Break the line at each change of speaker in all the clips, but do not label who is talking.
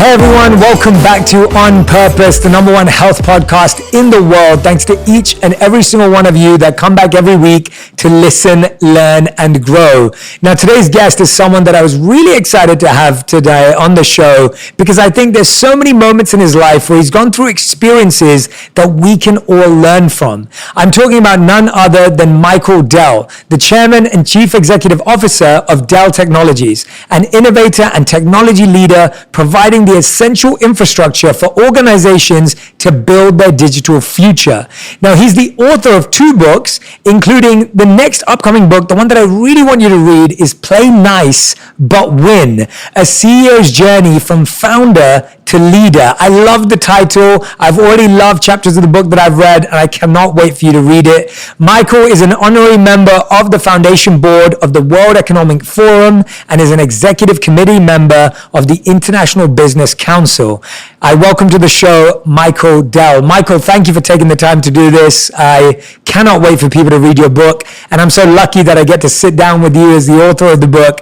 Hey everyone, welcome back to On Purpose, the number one health podcast in the world. Thanks to each and every single one of you that come back every week to listen, learn, and grow. Now today's guest is someone that I was really excited to have today on the show because I think there's so many moments in his life where he's gone through experiences that we can all learn from. I'm talking about none other than Michael Dell, the chairman and chief executive officer of Dell Technologies, an innovator and technology leader providing the essential infrastructure for organizations to build their digital future. Now, he's the author of 2 books, including the next upcoming book. The one that I really want you to read is Play Nice But Win, a CEO's journey from founder to leader. I love the title. I've already loved chapters of the book that I've read, and I cannot wait for you to read it. Michael is an honorary member of the foundation board of the World Economic Forum and is an executive committee member of the International Business Council. I welcome to the show, Michael Dell. Michael, thank you for taking the time to do this. I cannot wait for people to read your book, and I'm so lucky that I get to sit down with you as the author of the book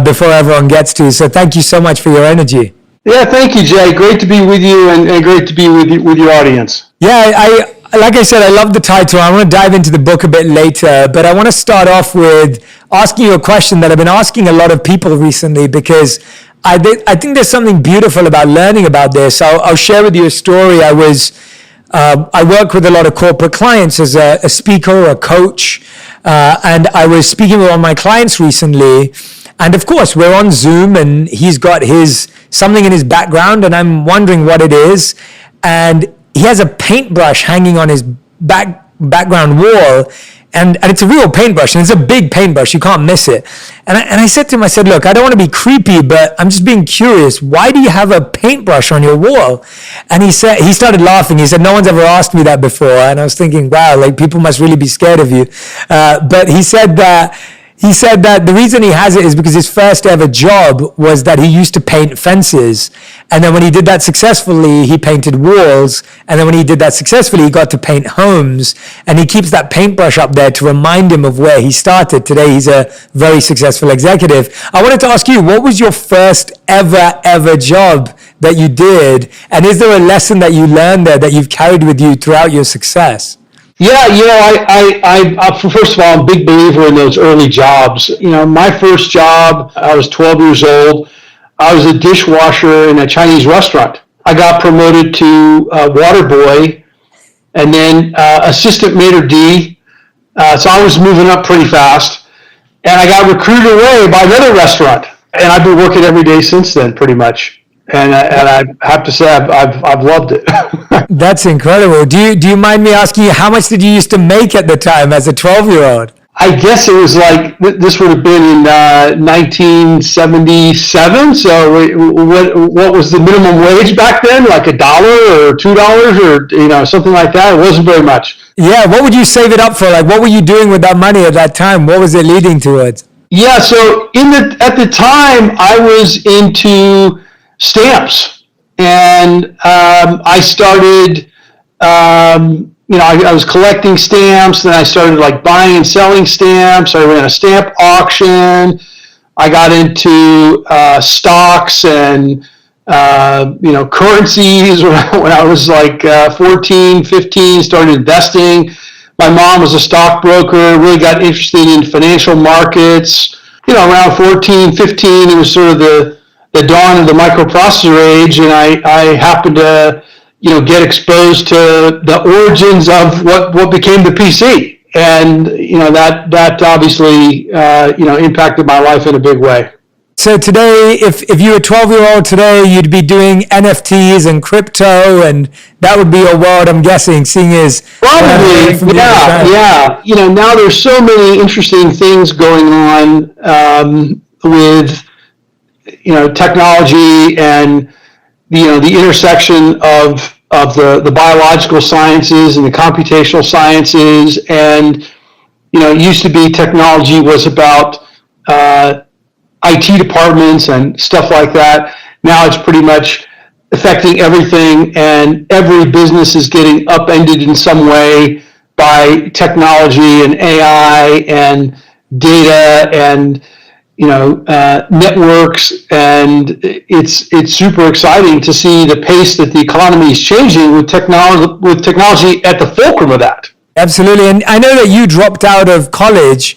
before everyone gets to. So thank you so much for your energy.
Yeah, thank you, Jay. Great to be with you and great to be with your audience.
Yeah, like I said, I love the title. I want to dive into the book a bit later, but I want to start off with asking you a question that I've been asking a lot of people recently because I think there's something beautiful about learning about this. I'll share with you a story. I work with a lot of corporate clients as a speaker or a coach, and I was speaking with one of my clients recently. And of course, we're on Zoom and he's got something in his background and I'm wondering what it is. And he has a paintbrush hanging on his background wall. And it's a real paintbrush, and it's a big paintbrush. You can't miss it. And I said to him, I said, look, I don't want to be creepy, but I'm just being curious. Why do you have a paintbrush on your wall? And he started laughing. He said, no one's ever asked me that before. And I was thinking, wow, like people must really be scared of you. But he said that the reason he has it is because his first ever job was that he used to paint fences. And then when he did that successfully, he painted walls. And then when he did that successfully, he got to paint homes. And he keeps that paintbrush up there to remind him of where he started. Today, he's a very successful executive. I wanted to ask you, what was your first ever job that you did? And is there a lesson that you learned there that you've carried with you throughout your success?
Yeah, I first of all, I'm a big believer in those early jobs. My first job, I was 12 years old. I was a dishwasher in a Chinese restaurant. I got promoted to water boy and then assistant maitre d'. So I was moving up pretty fast. And I got recruited away by another restaurant. And I've been working every day since then, pretty much. And I have to say, I've loved it.
That's incredible. Do you mind me asking you, how much did you used to make at the time as a 12-year-old?
I guess it was like, this would have been in 1977. So what was the minimum wage back then? Like $1 or $2 or something like that? It wasn't very much.
Yeah. What would you save it up for? Like, what were you doing with that money at that time? What was it leading towards?
Yeah. So at the time, I was into stamps, and I started. I was collecting stamps, then I started like buying and selling stamps. I ran a stamp auction. I got into stocks and currencies when I was like 14, 15. Started investing. My mom was a stockbroker. Really got interested in financial markets. Around 14, 15, it was sort of the dawn of the microprocessor age, and I happened to get exposed to the origins of what became the PC, and that obviously impacted my life in a big way.
So today, if you were a 12-year-old today, you'd be doing NFTs and crypto, and that would be your world, I'm guessing, seeing as
probably, yeah. Now there's so many interesting things going on with technology and the intersection of the biological sciences and the computational sciences. And it used to be technology was about IT departments and stuff like that. Now it's pretty much affecting everything, and every business is getting upended in some way by technology and AI and data and networks, and it's super exciting to see the pace that the economy is changing with technology at the fulcrum of that.
Absolutely. And I know that you dropped out of college,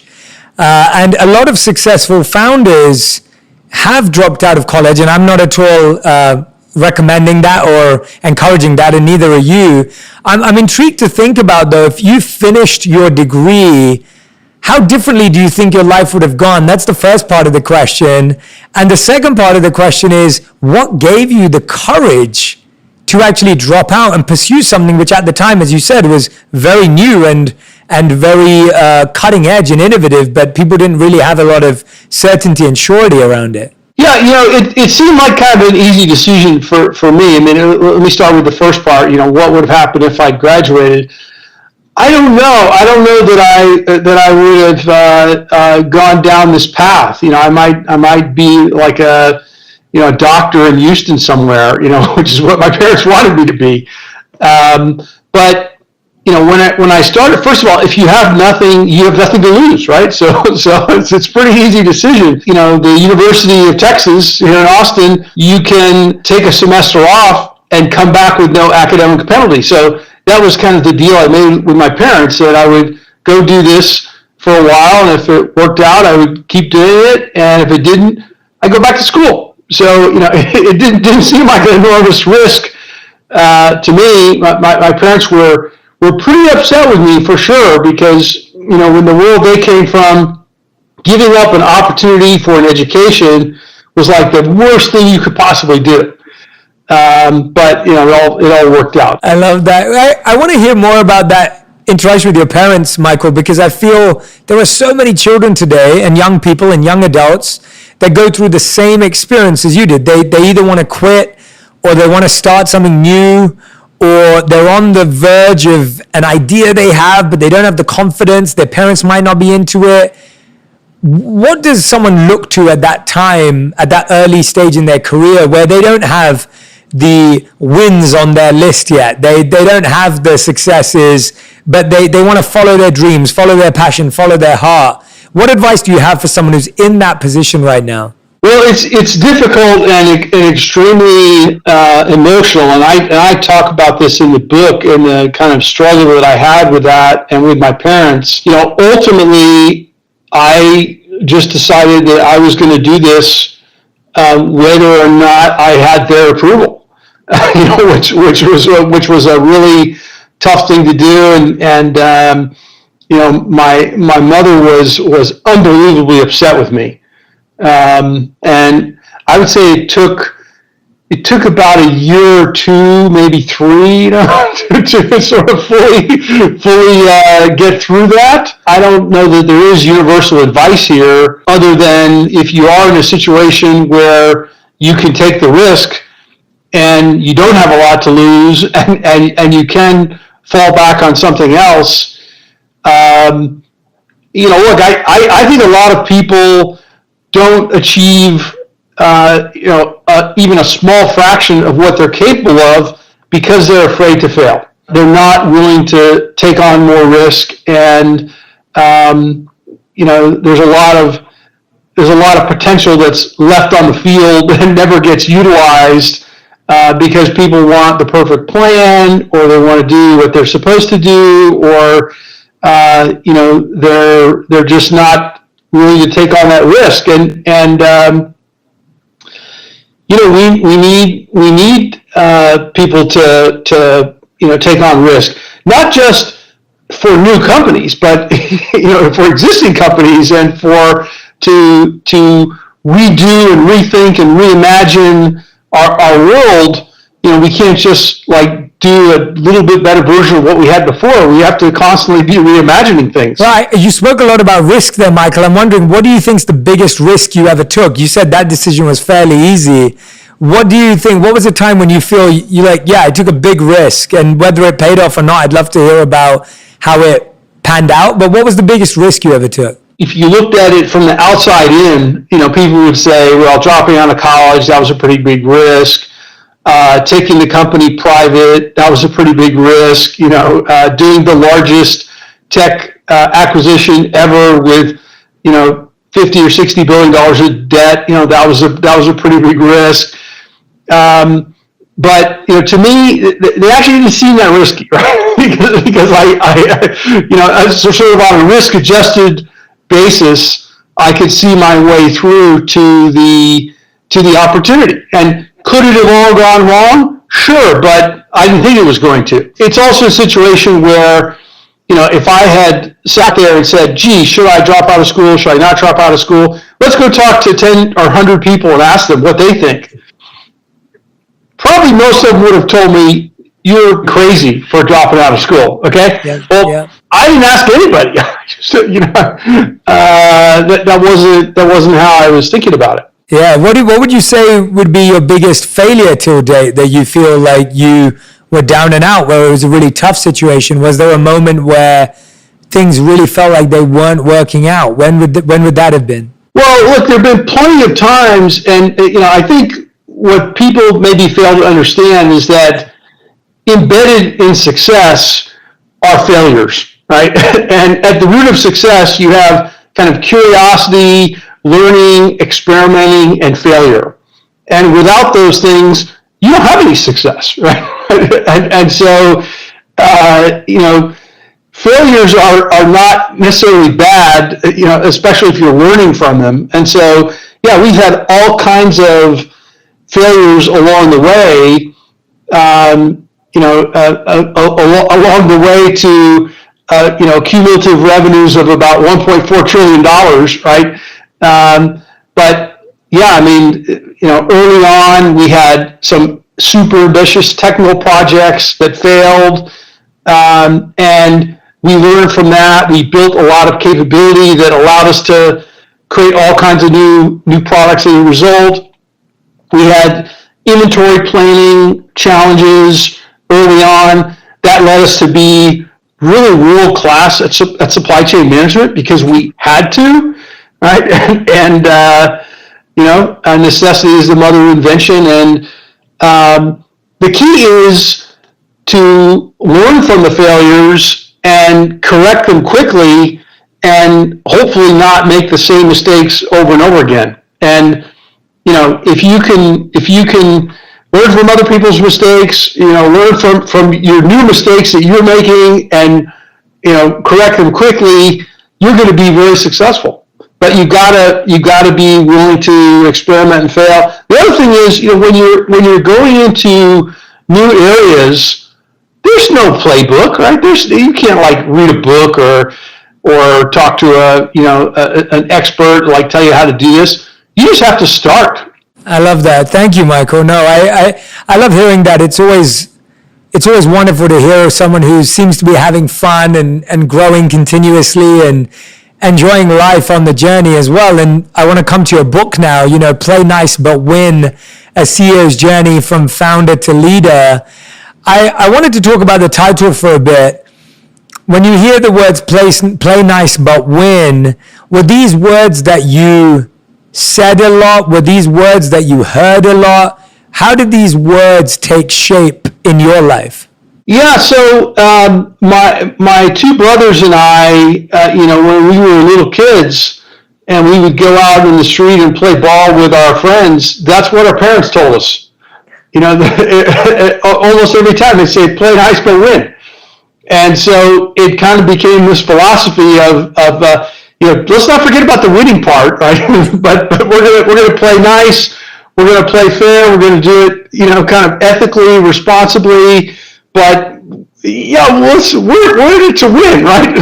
and a lot of successful founders have dropped out of college, and I'm not at all recommending that or encouraging that, and neither are you. I'm intrigued to think about, though, if you finished your degree, how differently do you think your life would have gone? That's the first part of the question. And the second part of the question is, what gave you the courage to actually drop out and pursue something which at the time, as you said, was very new and very cutting edge and innovative, but people didn't really have a lot of certainty and surety around it?
Yeah, it seemed like kind of an easy decision for me. I mean, let me start with the first part. What would have happened if I graduated? I don't know. I don't know that I would have gone down this path. I might be like a doctor in Houston somewhere. Which is what my parents wanted me to be. But when I started, first of all, if you have nothing, you have nothing to lose, right? So it's a pretty easy decision. The University of Texas here in Austin, you can take a semester off and come back with no academic penalty. So that was kind of the deal I made with my parents, that I would go do this for a while, and if it worked out, I would keep doing it, and if it didn't, I'd go back to school. So it didn't seem like an enormous risk to me. My parents were pretty upset with me, for sure, because when the world they came from, giving up an opportunity for an education was like the worst thing you could possibly do. But it all worked out.
I love that. I want to hear more about that interaction with your parents, Michael, because I feel there are so many children today, and young people and young adults, that go through the same experience as you did. They either want to quit, or they want to start something new, or they're on the verge of an idea they have, but they don't have the confidence. Their parents might not be into it. What does someone look to at that time, at that early stage in their career, where they don't have the wins on their list yet? They don't have the successes, but they want to follow their dreams, follow their passion, follow their heart. What advice do you have for someone who's in that position right now?
Well, it's difficult and extremely emotional, and I talk about this in the book, and the kind of struggle that I had with that and with my parents. Ultimately, I just decided that I was going to do this whether or not I had their approval. Which was a really tough thing to do, and my mother was unbelievably upset with me. And I would say it took about a year or two, maybe three, to sort of fully get through that. I don't know that there is universal advice here, other than if you are in a situation where you can take the risk and you don't have a lot to lose, and you can fall back on something else. Look, I think a lot of people don't achieve, even a small fraction of what they're capable of because they're afraid to fail. They're not willing to take on more risk, and there's a lot of potential that's left on the field and never gets utilized because people want the perfect plan, or they want to do what they're supposed to do, or they're just not willing to take on that risk, and we need people to take on risk, not just for new companies, but for existing companies, and to redo and rethink and reimagine our world. We can't just do a little bit better version of what we had before. We have to constantly be reimagining things.
Right. You spoke a lot about risk there, Michael. I'm wondering, what do you think is the biggest risk you ever took? You said that decision was fairly easy. What do you think? What was a time when you feel you're like, yeah, I took a big risk, and whether it paid off or not, I'd love to hear about how it panned out. But what was the biggest risk you ever took?
If you looked at it from the outside in, people would say, well, dropping out of college, that was a pretty big risk. Taking the company private, that was a pretty big risk. Doing the largest tech acquisition ever with, $50 or $60 billion of debt. That was a pretty big risk. But to me, they actually didn't seem that risky, right? because I sort of on a risk-adjusted basis, I could see my way through to the opportunity. And could it have all gone wrong? Sure, but I didn't think it was going to. It's also a situation where, if I had sat there and said, gee, should I drop out of school? Should I not drop out of school? Let's go talk to 10 or 100 people and ask them what they think. Probably most of them would have told me, you're crazy for dropping out of school, okay?
Yeah,
well,
yeah.
I didn't ask anybody. That wasn't how I was thinking about it.
Yeah, what would you say would be your biggest failure till date that you feel like you were down and out, where it was a really tough situation? Was there a moment where things really felt like they weren't working out? When would that have been?
Well, look, there have been plenty of times, and I think what people maybe fail to understand is that embedded in success are failures, right? And at the root of success, you have kind of curiosity, learning, experimenting, and failure. And without those things, you don't have any success, right? and so, failures are not necessarily bad, especially if you're learning from them. And so, yeah, we've had all kinds of failures along the way, along the way to, cumulative revenues of about $1.4 trillion, right? But yeah, I mean, early on we had some super ambitious technical projects that failed, and we learned from that. We built a lot of capability that allowed us to create all kinds of new products as a result. We had inventory planning challenges early on that led us to be really world class at supply chain management because we had to, right? And necessity is the mother of invention. And the key is to learn from the failures and correct them quickly, and hopefully not make the same mistakes over and over again. And if you can learn from other people's mistakes, learn from your new mistakes that you're making, and correct them quickly, you're going to be very successful. But you gotta be willing to experiment and fail. The other thing is, when you're going into new areas, there's no playbook, right? You can't read a book or talk to an expert, tell you how to do this. You just have to start.
I love that. Thank you, Michael. No, I love hearing that. It's always wonderful to hear someone who seems to be having fun and growing continuously and enjoying life on the journey as well. And I want to come to your book now, Play Nice But Win, a CEO's journey from founder to leader. I wanted to talk about the title for a bit. When you hear the words play nice but win, were these words that you said a lot? Were these words that you heard a lot? How did these words take shape in your life?
Yeah, so my two brothers and I, when we were little kids and we would go out in the street and play ball with our friends, that's what our parents told us. Almost every time they say, play nice but win. And so it kind of became this philosophy of let's not forget about the winning part, right? but we're gonna play nice, we're gonna play fair, we're gonna do it, kind of ethically, responsibly. But yeah, we're in it to win, right?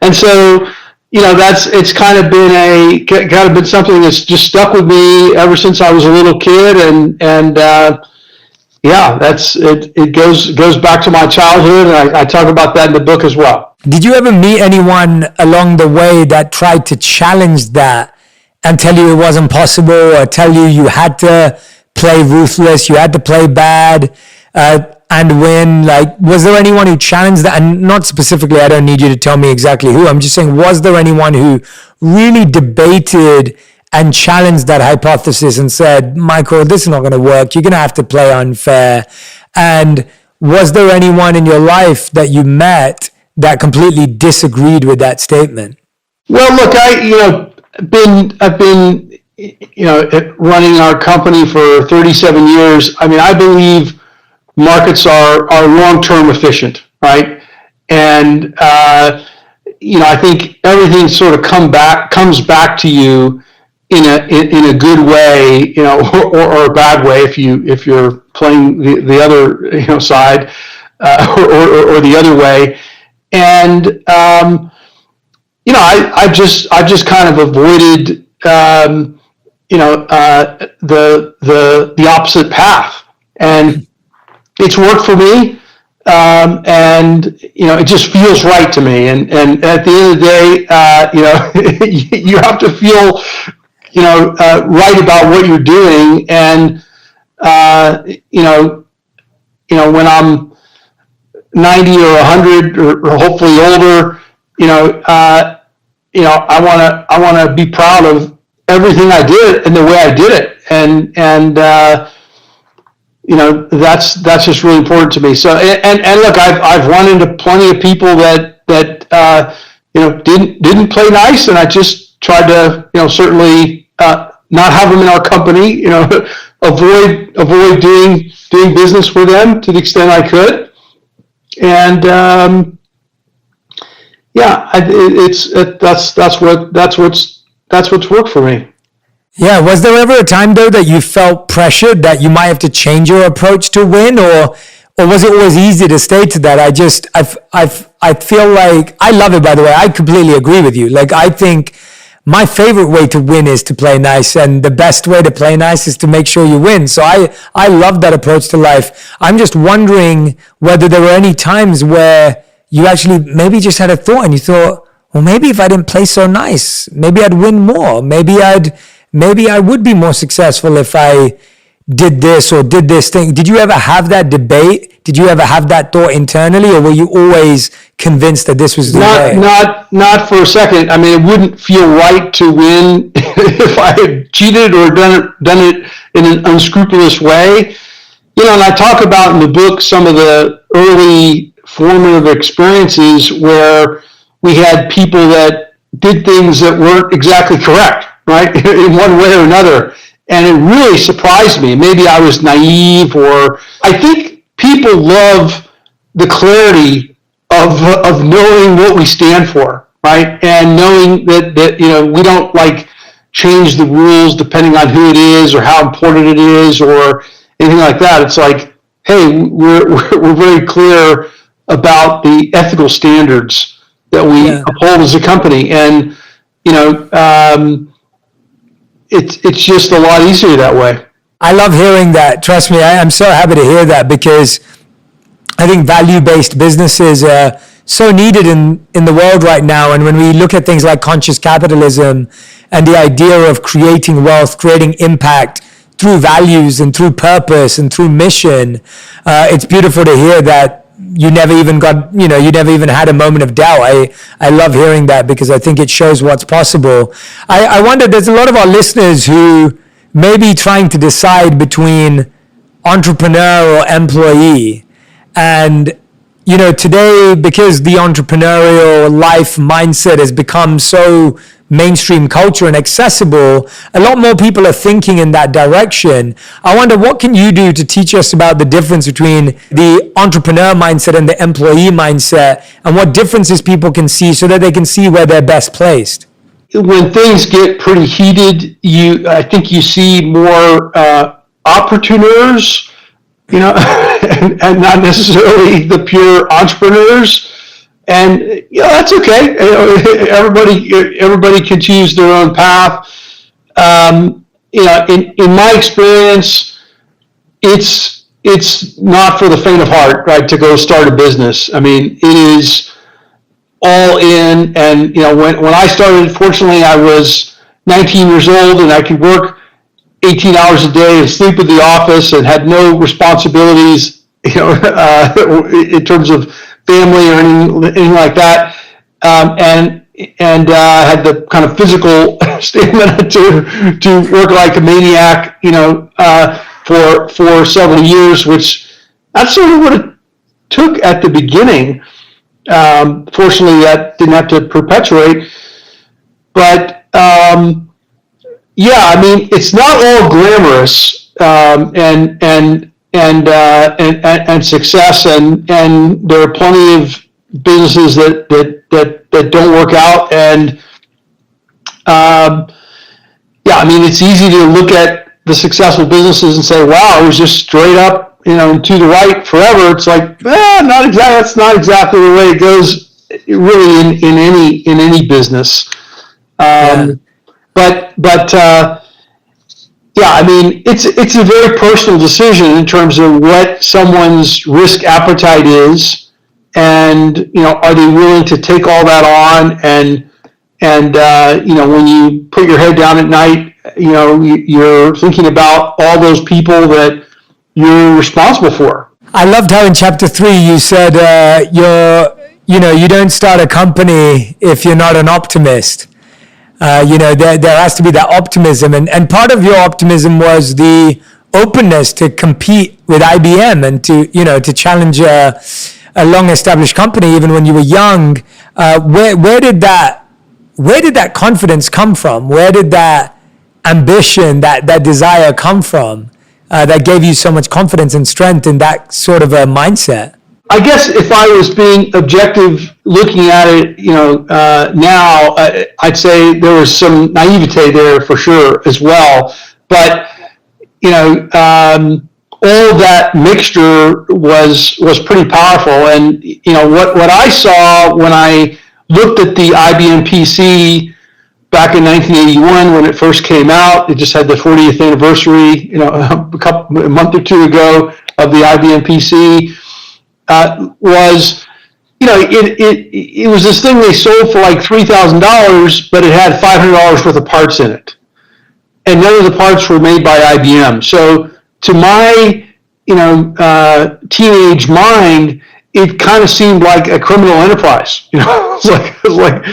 And so it's kind of been something that's just stuck with me ever since I was a little kid, and yeah, it goes back to my childhood, and I talk about that in the book as well.
Did you ever meet anyone along the way that tried to challenge that and tell you it wasn't possible, or tell you had to play ruthless, you had to play bad and win? Was there anyone who challenged that? And not specifically, I don't need you to tell me exactly who. I'm just saying, was there anyone who really debated and challenged that hypothesis and said, Michael, this is not going to work. You're going to have to play unfair? And was there anyone in your life that you met that completely disagreed with that statement?
Well, look, I've been running our company for 37 years. I mean, I believe markets are long-term efficient, right? And I think everything sort of comes back to you in a good way, or a bad way if you're playing the other side, or the other way. And I've just kind of avoided the opposite path, and it's worked for me. And it just feels right to me. And at the end of the day, you have to feel right about what you're doing. And when I'm 90 or 100 or hopefully older, I want to be proud of everything I did and the way I did it. And that's just really important to me. So, and look, I've run into plenty of people that didn't play nice, and I just tried to, certainly, not have them in our company, avoid doing business with them to the extent I could. And, that's what's worked for me.
Yeah, was there ever a time though that you felt pressured that you might have to change your approach to win, or was it always easy to stay to that? I feel like I love it. By the way, I completely agree with you. Like, I think my favorite way to win is to play nice, and the best way to play nice is to make sure you win. So I love that approach to life. I'm just wondering whether there were any times where you actually maybe just had a thought and you thought, well, maybe if I didn't play so nice, maybe I'd win more. Maybe I would be more successful if I did this or did this thing. Did you ever have that debate? Did you ever have that thought internally, or were you always convinced that this was the way?
Not for a second. I mean, it wouldn't feel right to win if I had cheated or done it in an unscrupulous way. And I talk about in the book some of the early formative experiences where we had people that did things that weren't exactly correct, right, in one way or another. And it really surprised me. Maybe I was naive, or I think people love the clarity of knowing what we stand for, right? And knowing that we don't like change the rules depending on who it is or how important it is or anything like that. It's like, hey, we're very clear about the ethical standards that we uphold as a company, and it's just a lot easier that way.
I love hearing that. Trust me, I'm so happy to hear that, because I think value-based businesses are so needed in the world right now. And when we look at things like conscious capitalism and the idea of creating wealth, creating impact through values and through purpose and through mission, it's beautiful to hear that you never even had a moment of doubt. I love hearing that, because I think it shows what's possible. I wonder, there's a lot of our listeners who may be trying to decide between entrepreneur or employee. And, today, because the entrepreneurial life mindset has become so mainstream culture and accessible, a lot more people are thinking in that direction. I wonder, what can you do to teach us about the difference between the entrepreneur mindset and the employee mindset, and what differences people can see so that they can see where they're best placed?
When things get pretty heated, I think you see more entrepreneurs, and not necessarily the pure entrepreneurs. And that's okay. Everybody can choose their own path. In my experience, it's not for the faint of heart, right, to go start a business. I mean, it is all in. And when I started, fortunately, I was 19 years old, and I could work 18 hours a day and sleep at the office and had no responsibilities, in terms of family or anything like that, and had the kind of physical stamina to work like a maniac, for several years, which that's sort of what it took at the beginning. Fortunately, that didn't have to perpetuate. But yeah, I mean, it's not all glamorous and success, and there are plenty of businesses that don't work out, and yeah, I mean, it's easy to look at the successful businesses and say, wow, it was just straight up, and to the right forever. It's like, not exactly. That's not exactly the way it goes, really, in any business. But yeah, I mean, it's a very personal decision in terms of what someone's risk appetite is, and are they willing to take all that on, and when you put your head down at night, you're thinking about all those people that you're responsible for.
I loved how in chapter 3 you said you don't start a company if you're not an optimist. There has to be that optimism, and part of your optimism was the openness to compete with IBM and to challenge a long-established company even when you were young. Where did that confidence come from? Where did that ambition, that desire come from, that gave you so much confidence and strength in that sort of a mindset?
I guess if I was being objective, looking at it, now, I'd say there was some naivete there for sure as well. But all that mixture was pretty powerful. And what I saw when I looked at the IBM PC back in 1981 when it first came out, it just had the 40th anniversary, a month or two ago of the IBM PC. Was it was this thing they sold for like $3,000, but it had $500 worth of parts in it, and none of the parts were made by IBM. So to my teenage mind, it kind of seemed like a criminal enterprise. It's like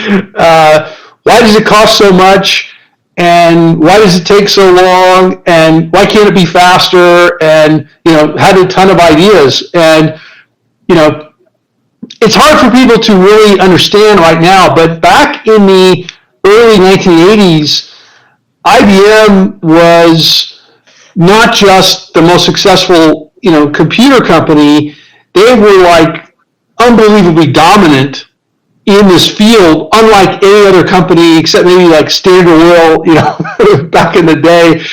why does it cost so much, and why does it take so long, and why can't it be faster? And had a ton of ideas. And it's hard for people to really understand right now, but back in the early 1980s, IBM was not just the most successful, computer company. They were like unbelievably dominant in this field, unlike any other company except maybe like Standard Oil, back in the day.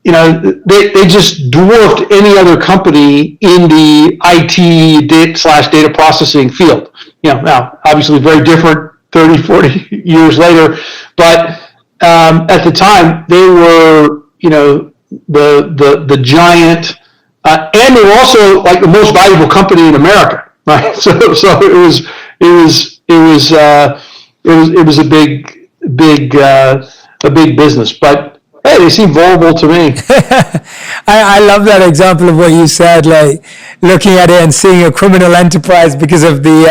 They just dwarfed any other company in the IT data processing field. Now obviously very different 30, 40 years later, but at the time they were, the giant, and they were also like the most valuable company in America, right? So it was a big business, but hey, they seem vulnerable to me.
I love that example of what you said, like looking at it and seeing a criminal enterprise because of the,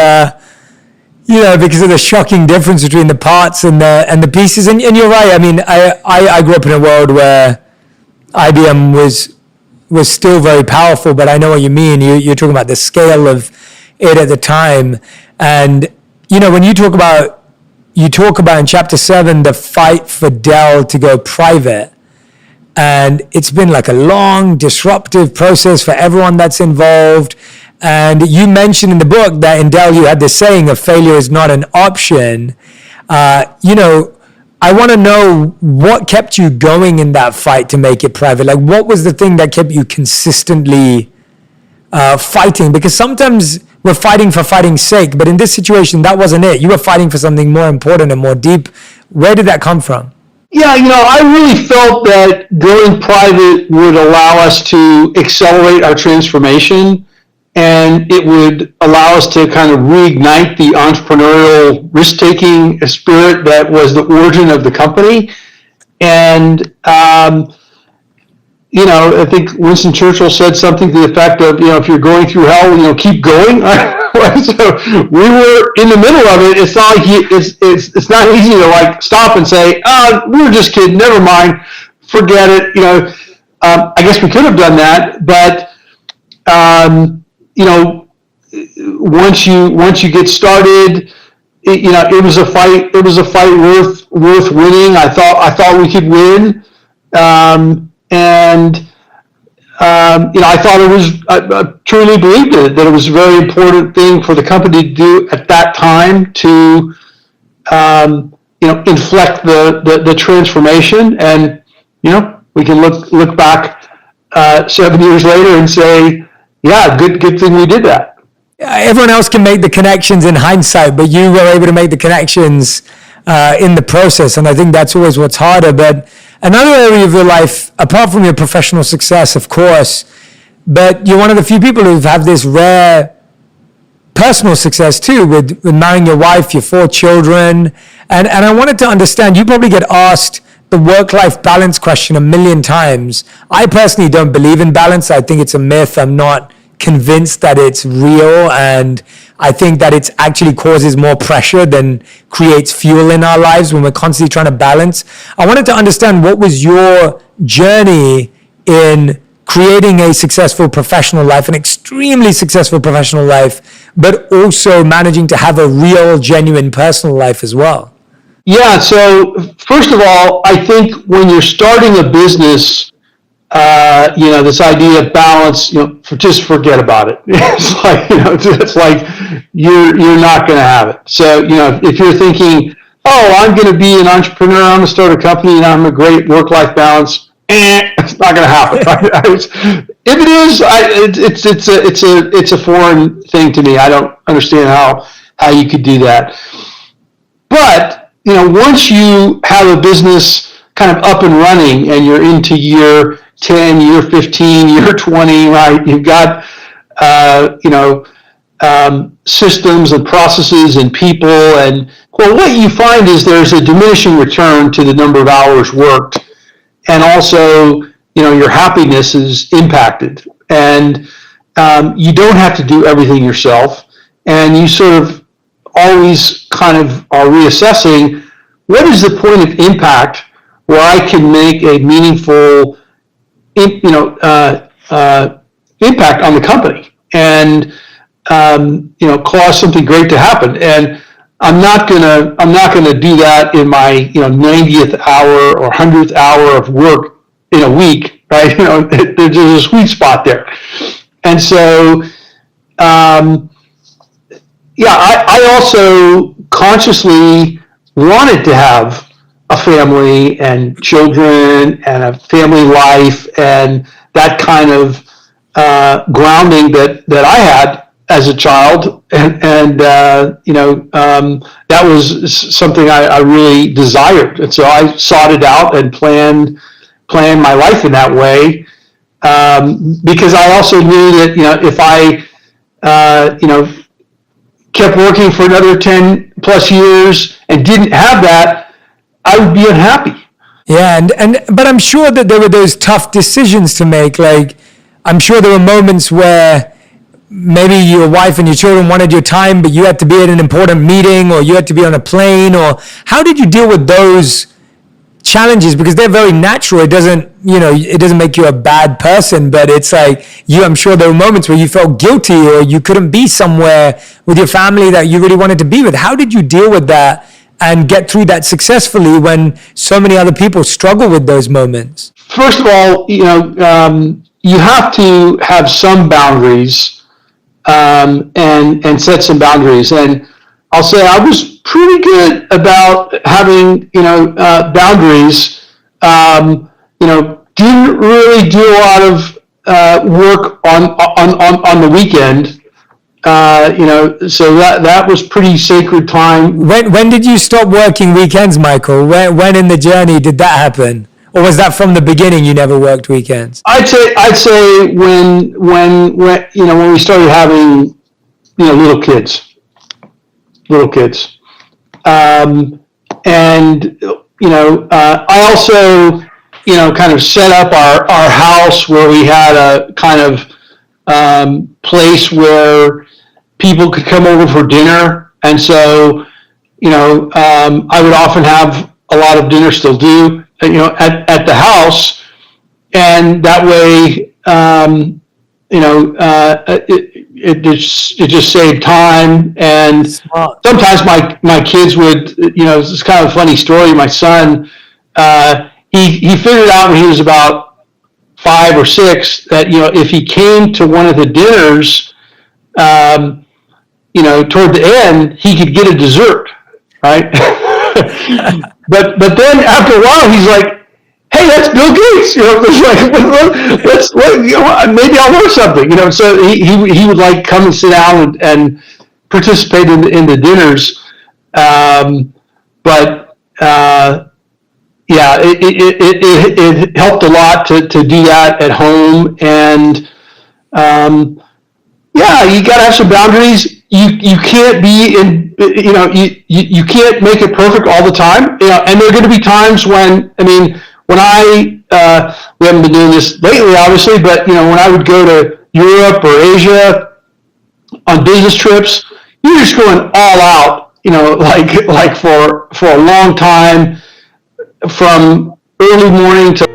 because of the shocking difference between the parts and the pieces. And you're right. I mean, I grew up in a world where IBM was still very powerful, but I know what you mean. You're talking about the scale of it at the time, and when you talk about in chapter 7 the fight for Dell to go private, and it's been like a long disruptive process for everyone that's involved. And you mentioned in the book that in Dell you had this saying of failure is not an option. I want to know what kept you going in that fight to make it private. Like, what was the thing that kept you consistently fighting? Because sometimes we're fighting for fighting's sake, but in this situation, that wasn't it. You were fighting for something more important and more deep. Where did that come from?
Yeah, I really felt that going private would allow us to accelerate our transformation, and it would allow us to kind of reignite the entrepreneurial risk-taking spirit that was the origin of the company. And I think Winston Churchill said something to the effect of, if you're going through hell, keep going. So we were in the middle of it. It's not like it's not easy to like stop and say, "Oh, we were just kidding. Never mind, forget it." I guess we could have done that, but once you get started, it was a fight. It was a fight worth winning. I thought we could win, and I thought it was. I truly believed that it was a very important thing for the company to do at that time to, inflect the transformation. And we can look back 7 years later and say, yeah, good thing we did that.
Everyone else can make the connections in hindsight, but you were able to make the connections in the process. And I think that's always what's harder. But another area of your life, apart from your professional success, of course, but you're one of the few people who have this rare personal success too, with marrying your wife, your 4 children. And I wanted to understand, you probably get asked the work-life balance question a million times. I personally don't believe in balance. I think it's a myth. I'm not convinced that it's real, and I think that it actually causes more pressure than creates fuel in our lives when we're constantly trying to balance. I wanted to understand, what was your journey in creating a successful professional life, an extremely successful professional life, but also managing to have a real, genuine personal life as well?
Yeah, so first of all, I think when you're starting a business, this idea of balance, just forget about it. It's like you're not going to have it. So, if you're thinking, oh, I'm going to be an entrepreneur, I'm going to start a company, and I'm a great work-life balance, it's not going to happen. If it is, it's a foreign thing to me. I don't understand how you could do that. But once you have a business kind of up and running, and you're into year 10, year 15, year 20, right? You've got, systems and processes and people. And what you find is there's a diminishing return to the number of hours worked. And also, your happiness is impacted. And you don't have to do everything yourself. And you sort of always kind of are reassessing, what is the point of impact where I can make a meaningful impact on the company and cause something great to happen. And I'm not gonna do that in my 90th hour or 100th hour of work in a week, right? There's a sweet spot there. And so I also consciously wanted to have a family and children and a family life and that kind of grounding that I had as a child, and that was something I really desired, and so I sought it out and planned my life in that way, because I also knew that if I kept working for another 10 plus years and didn't have that, I would be unhappy.
Yeah, but I'm sure that there were those tough decisions to make. Like, I'm sure there were moments where maybe your wife and your children wanted your time, but you had to be at an important meeting, or you had to be on a plane. Or how did you deal with those challenges? Because they're very natural. It doesn't make you a bad person, but it's like I'm sure there were moments where you felt guilty, or you couldn't be somewhere with your family that you really wanted to be with. How did you deal with that and get through that successfully when so many other people struggle with those moments?
First of all, you have to have some boundaries, and set some boundaries. And I'll say I was pretty good about having boundaries. Didn't really do a lot of work on the weekend. So that was pretty sacred time.
When did you stop working weekends, Michael? When in the journey did that happen? Or was that from the beginning you never worked weekends?
I'd say when we started having little kids. And I also kind of set up our house where we had a kind of place where people could come over for dinner. And so I would often have a lot of dinner, still do, at the house, and that way it just saved time. And
Smart.
sometimes my kids would, it's kind of a funny story. My son, he figured out when he was about 5 or 6 that, if he came to one of the dinners, toward the end, he could get a dessert, right? but then after a while, he's like, "Hey, that's Bill Gates." Maybe I'll learn something. So he would like come and sit down and participate in the dinners. Yeah, it helped a lot to do that at home. And yeah, you got to have some boundaries. You can't be in, you can't make it perfect all the time. And there are going to be times when, we haven't been doing this lately, obviously, but, when I would go to Europe or Asia on business trips, you're just going all out, like for a long time, from early morning to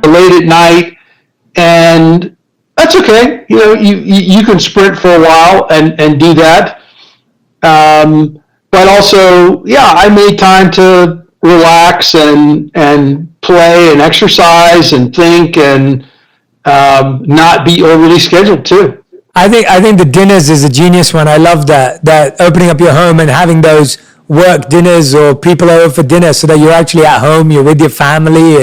late at night, and that's okay. You can sprint for a while and do that. But also, yeah, I made time to relax and play and exercise and think and not be overly scheduled too.
I think the dinners is a genius one. I love that opening up your home and having those work dinners or people over for dinner so that you're actually at home, you're with your family.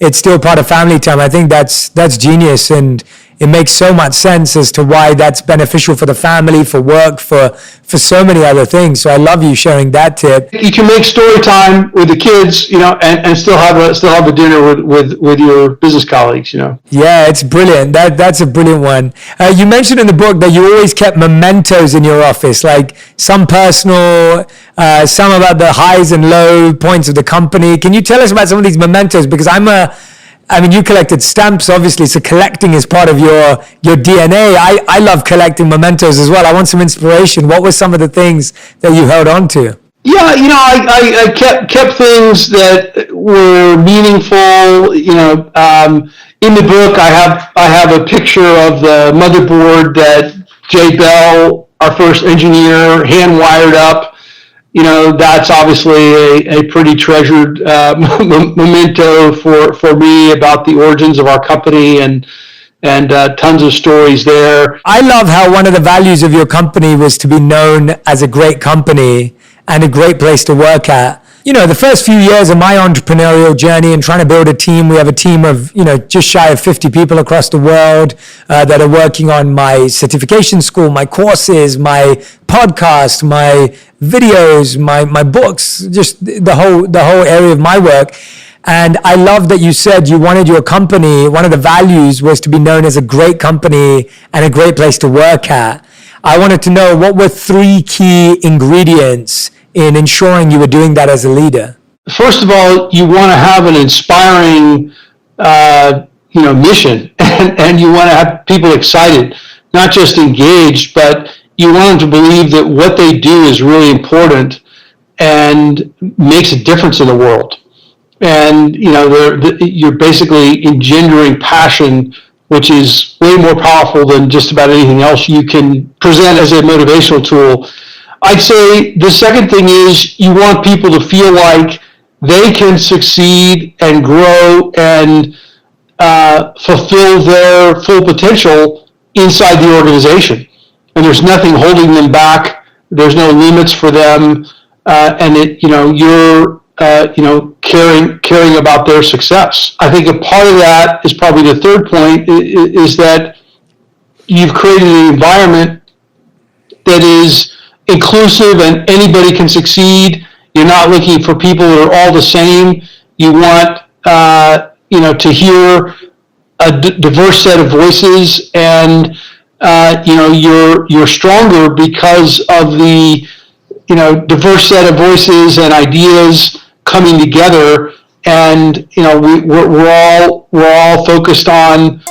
It's still part of family time. I think that's genius, and it makes so much sense as to why that's beneficial for the family, for work, for so many other things. So I love you sharing that tip.
You can make story time with the kids, and still have a dinner with your business colleagues,
Yeah, it's brilliant. That's a brilliant one. You mentioned in the book that you always kept mementos in your office, like some personal, some about the highs and low points of the company. Can you tell us about some of these mementos? Because you collected stamps, obviously, so collecting is part of your DNA. I love collecting mementos as well. I want some inspiration. What were some of the things that you held on to?
Yeah, I kept things that were meaningful. In the book, I have a picture of the motherboard that Dell, our first engineer, hand wired up. That's obviously a pretty treasured memento for me about the origins of our company, and tons of stories there.
I love how one of the values of your company was to be known as a great company and a great place to work at. The first few years of my entrepreneurial journey and trying to build a team, we have a team of, just shy of 50 people across the world that are working on my certification school, my courses, my podcast, my videos, my books, just the whole area of my work. And I love that you said you wanted your company, one of the values was to be known as a great company and a great place to work at. I wanted to know, what were 3 key ingredients in ensuring you were doing that as a leader?
First of all, you want to have an inspiring, mission, and you want to have people excited, not just engaged, but you want them to believe that what they do is really important and makes a difference in the world. And, you're basically engendering passion, which is way more powerful than just about anything else you can present as a motivational tool. I'd say the second thing is you want people to feel like they can succeed and grow and fulfill their full potential inside the organization. and there's nothing holding them back. There's no limits for them, and you're caring about their success. I think a part of that is probably the third point is that you've created an environment that is inclusive and anybody can succeed. You're not looking for people that are all the same. You want to hear a diverse set of voices, and you're stronger because of the diverse set of voices and ideas coming together. And we're all focused on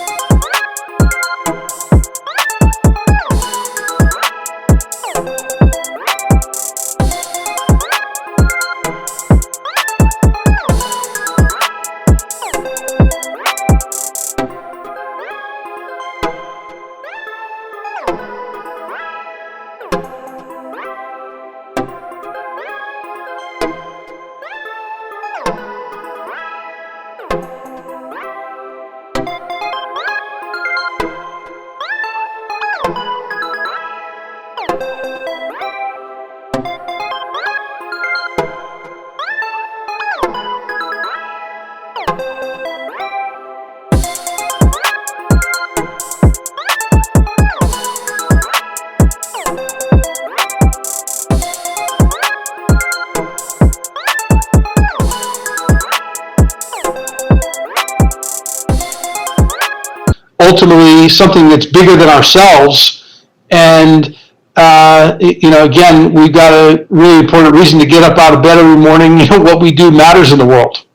ultimately something that's bigger than ourselves. And again, we've got a really important reason to get up out of bed every morning. What we do matters in the world.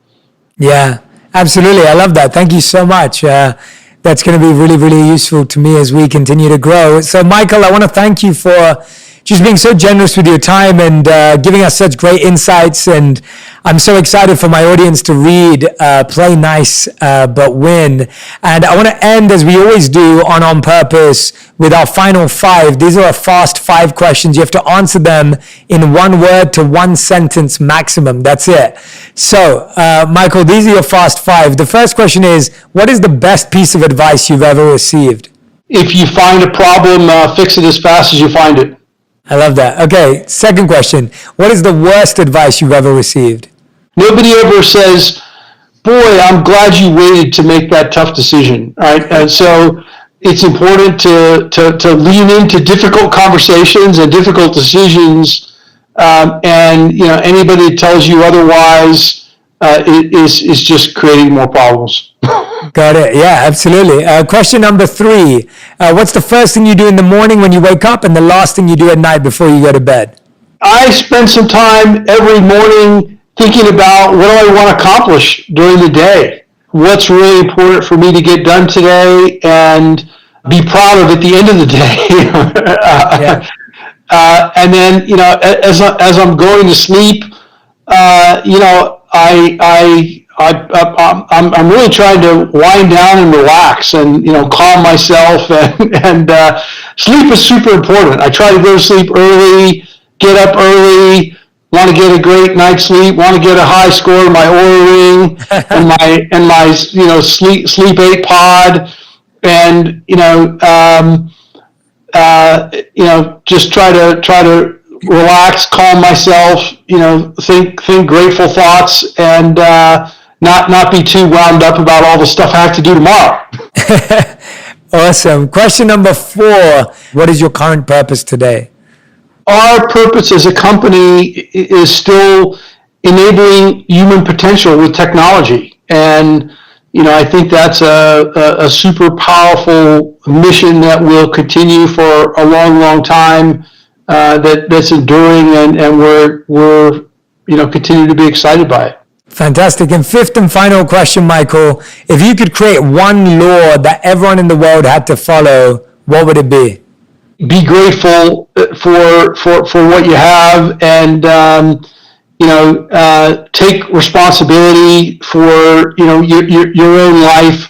Yeah, absolutely. I love that. Thank you so much. That's going to be really, really useful to me as we continue to grow. So, Michael, I want to thank you for just being so generous with your time and giving us such great insights. And I'm so excited for my audience to read Play Nice But Win. And I want to end, as we always do on Purpose, with our final 5. These are a fast 5 questions. You have to answer them in 1 word to 1 sentence maximum. That's it. So, Michael, these are your fast 5. The first question is, what is the best piece of advice you've ever received?
If you find a problem, fix it as fast as you find it.
I love that. Okay, second question. What is the worst advice you've ever received?
Nobody ever says, boy, I'm glad you waited to make that tough decision, right? And so it's important to lean into difficult conversations and difficult decisions, and anybody that tells you otherwise is just creating more problems.
Got it. Yeah, absolutely. Question number 3. What's the first thing you do in the morning when you wake up and the last thing you do at night before you go to bed?
I spend some time every morning thinking about what do I want to accomplish during the day? What's really important for me to get done today and be proud of at the end of the day.
Yeah.
And then, as I'm going to sleep, I'm really trying to wind down and relax and calm myself, and sleep is super important. I try to go to sleep early, get up early, want to get a great night's sleep, want to get a high score in my Oura Ring and my sleep 8 pod, and just try to relax, calm myself, think grateful thoughts, and not be too wound up about all the stuff I have to do tomorrow.
Awesome. Question number 4. What is your current purpose today?
Our purpose as a company is still enabling human potential with technology. And, I think that's a super powerful mission that will continue for a long, long time, that's enduring, and we're continue to be excited by it.
Fantastic. And 5th and final question, Michael, if you could create one law that everyone in the world had to follow, what would it be?
Be grateful for what you have, and take responsibility for your own life,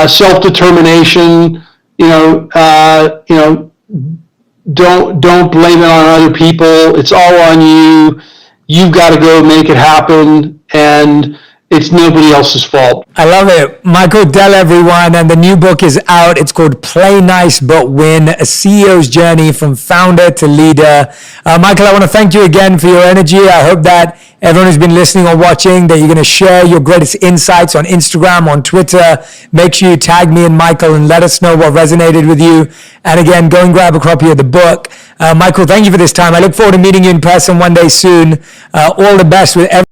self-determination. Don't blame it on other people. It's all on you. You've got to go make it happen, and It's nobody else's fault.
I love it. Michael Dell, everyone, and the new book is out. It's called Play Nice But Win, a CEO's journey from founder to leader. Michael, I want to thank you again for your energy. I hope that everyone who's been listening or watching, that you're going to share your greatest insights on Instagram, on Twitter. Make sure you tag me and Michael and let us know what resonated with you. And again, go and grab a copy of the book. Michael, thank you for this time. I look forward to meeting you in person one day soon. All the best with everything.